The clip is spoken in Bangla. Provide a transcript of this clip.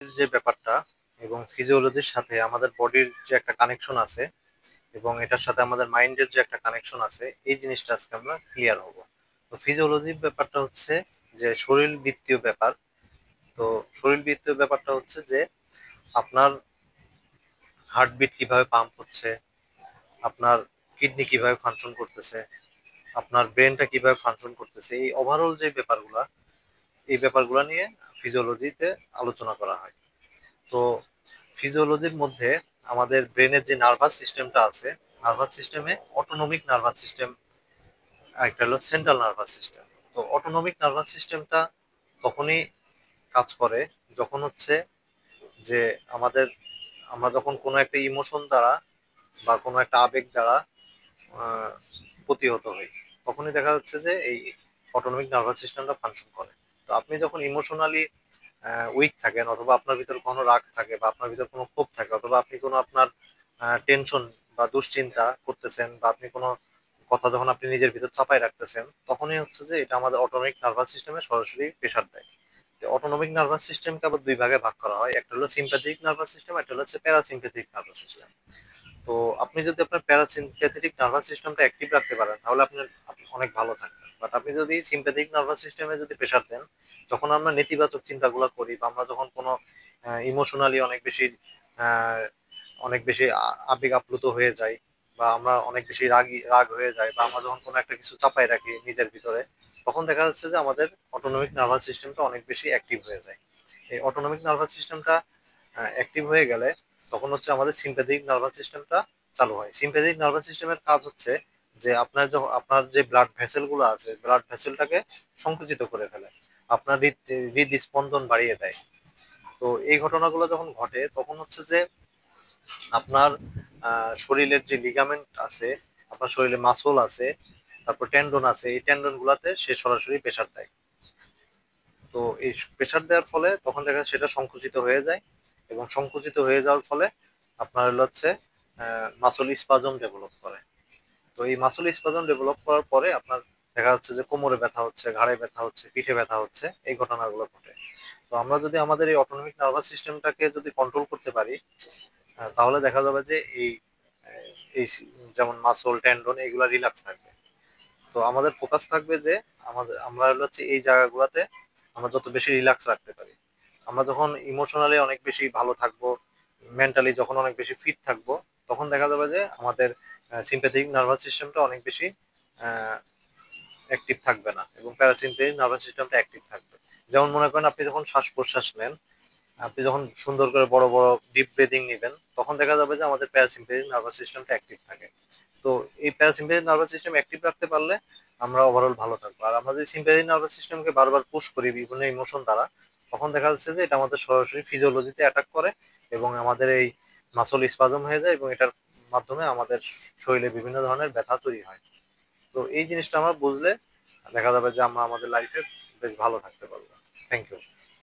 যে ব্যাপারটা এবং ফিজিওলজির সাথে আমাদের বডির যে একটা কানেকশন আছে এবং এটার সাথে আমাদের মাইন্ডের যে একটা কানেকশন আছে, এই জিনিসটা আজকে আমরা ক্লিয়ার হব। তো ফিজিওলজির ব্যাপারটা হচ্ছে যে শরীরবৃত্তীয় ব্যাপার। তো শরীরবৃত্তীয় ব্যাপারটা হচ্ছে যে আপনার হার্টবিট কিভাবে পাম্প হচ্ছে, আপনার কিডনি কিভাবে ফাংশন করতেছে, আপনার ব্রেনটা কিভাবে ফাংশন করতেছে, এই ওভারঅল যে ব্যাপারগুলা, এই ব্যাপারগুলো নিয়ে ফিজিওলজিতে আলোচনা করা হয়। তো ফিজিওলজির মধ্যে আমাদের ব্রেনের যে নার্ভাস সিস্টেমটা আছে, নার্ভাস সিস্টেমে অটোনমিক নার্ভাস সিস্টেম, একটা হলো সেন্ট্রাল নার্ভাস সিস্টেম। তো অটোনমিক নার্ভাস সিস্টেমটা তখনই কাজ করে যখন হচ্ছে যে আমাদের, আমরা যখন কোনো একটা ইমোশন দ্বারা বা কোনো একটা আবেগ দ্বারা আহ, প্রতিহত হই, তখনই দেখা যাচ্ছে যে এই অটোনমিক নার্ভাস সিস্টেমটা ফাংশন করে। তো আপনি যখন ইমোশনালি উইক থাকেন, অথবা আপনার ভিতর কোনো রাগ থাকে বা আপনার ভিতর কোনো ক্ষোভ থাকে, অথবা আপনি কোনো আপনার টেনশন বা দুশ্চিন্তা করতেছেন, বা আপনি কোনো কথা যখন আপনি নিজের ভিতর চাপাই রাখতেছেন, তখনই হচ্ছে যে এটা আমাদের অটোনমিক নার্ভাস সিস্টেমে সরাসরি প্রেশার দেয়। অটোনমিক নার্ভাস সিস্টেমকে আবার দুই ভাগে ভাগ করা হয়, একটা হলো সিম্প্যাথেটিক নার্ভাস সিস্টেম, একটা হচ্ছে প্যারাসিম্প্যাথেটিক নার্ভাস সিস্টেম। তো আপনি যদি আপনার প্যারাসিম্প্যাথেটিক নার্ভাস সিস্টেমটা অ্যাক্টিভ রাখতে পারেন, তাহলে আপনি অনেক ভালো থাকবেন। বাট আপনি যদি সিম্প্যাথেটিক নার্ভাস সিস্টেমে যদি প্রেশার দেন, যখন আমরা নেতিবাচক চিন্তাগুলো করি বা আমরা যখন কোনো ইমোশনালি আহ, অনেক বেশি আবেগ আপ্লুত হয়ে যাই, বা আমরা অনেক বেশি রাগ হয়ে যায়, বা আমরা যখন কোনো একটা কিছু চাপাই রাখি নিজের ভিতরে, তখন দেখা যাচ্ছে যে আমাদের অটোনমিক নার্ভাস সিস্টেমটা অনেক বেশি অ্যাক্টিভ হয়ে যায়। এই অটোনমিক নার্ভাস সিস্টেমটা অ্যাক্টিভ হয়ে গেলে তখন হচ্ছে আমাদের সিম্প্যাথেটিক নার্ভাস সিস্টেমটা চালু হয়। সিম্প্যাথেটিক নার্ভাস সিস্টেমের কাজ হচ্ছে যে আপনার যে ব্লাড ভেসেল গুলো আছে, ব্লাড ভেসেলটাকে সংকুচিত করে ফেলে, আপনার হৃদস্পন্দন বাড়িয়ে দেয়। তো এই ঘটনাগুলো যখন ঘটে, তখন হচ্ছে যে আপনার শরীরের যে লিগামেন্ট আছে, আপনার শরীরে মাসল আছে, তারপর টেন্ডন আছে, এই টেন্ডন গুলাতে সে সরাসরি প্রেসার দেয়। তো এই প্রেসার দেওয়ার ফলে তখন দেখা যায় সেটা সংকুচিত হয়ে যায়, এবং সংকুচিত হয়ে যাওয়ার ফলে আপনার হচ্ছে মাসল স্পাজম ডেভেলপ করে। তো এই মাসল স্পাজম ডেভেলপ করার পরে আপনার দেখা যাচ্ছে যে কোমরে ব্যথা হচ্ছে, ঘাড়ে ব্যথা হচ্ছে, পিঠে ব্যথা হচ্ছে, এই ঘটনাগুলো ঘটে। তো আমরা যদি আমাদের এই অটোনমিক নার্ভাস সিস্টেমটাকে যদি কন্ট্রোল করতে পারি, তাহলে দেখা যাবে যে আহ, এই যেমন মাসল টেন্ডন এগুলা রিল্যাক্স থাকবে। তো আমাদের ফোকাস থাকবে যে আমরা হচ্ছে এই জায়গাগুলোতে আমরা যত বেশি রিল্যাক্স রাখতে পারি। আমরা যখন ইমোশনালি অনেক বেশি ভালো থাকবো, মেন্টালি যখন অনেক বেশি ফিট থাকবো, তখন দেখা যাবে যে আমাদের সিম্প্যাথেটিক নার্ভাস সিস্টেমটা অনেক বেশি অ্যাক্টিভ থাকবে না, এবং প্যারাসিম্প্যাথেটিক নার্ভাস সিস্টেমটা অ্যাক্টিভ থাকবে। যেমন মনে করেন আপনি যখন শ্বাস প্রশ্বাস নেন, আপনি যখন সুন্দর করে বড় বড় ডিপ ব্রিদিং নেবেন, তখন দেখা যাবে যে আমাদের প্যারাসিম্প্যাথেটিক নার্ভাস সিস্টেমটা অ্যাক্টিভ থাকে। তো এই প্যারাসিম্প্যাথেটিক নার্ভাস সিস্টেম অ্যাক্টিভ রাখতে পারলে আমরা ওভারঅল ভালো থাকবো। আর আমরা যদি সিম্প্যাথেটিক নার্ভাস সিস্টেমকে বারবার পুশ করি বিভিন্ন ইমোশন দ্বারা, তখন দেখা যাচ্ছে যে এটা আমাদের সরাসরি ফিজিওলজিতে অ্যাটাক করে, এবং আমাদের এই মাসল স্পাজম হয়ে যায়, এবং এটার মাধ্যমে আমাদের শরীরে বিভিন্ন ধরনের ব্যথা তৈরি হয়। তো এই জিনিসটা আমরা বুঝলে দেখা যাবে যে আমরা আমাদের লাইফে বেশ ভালো থাকতে পারবো। Thank you.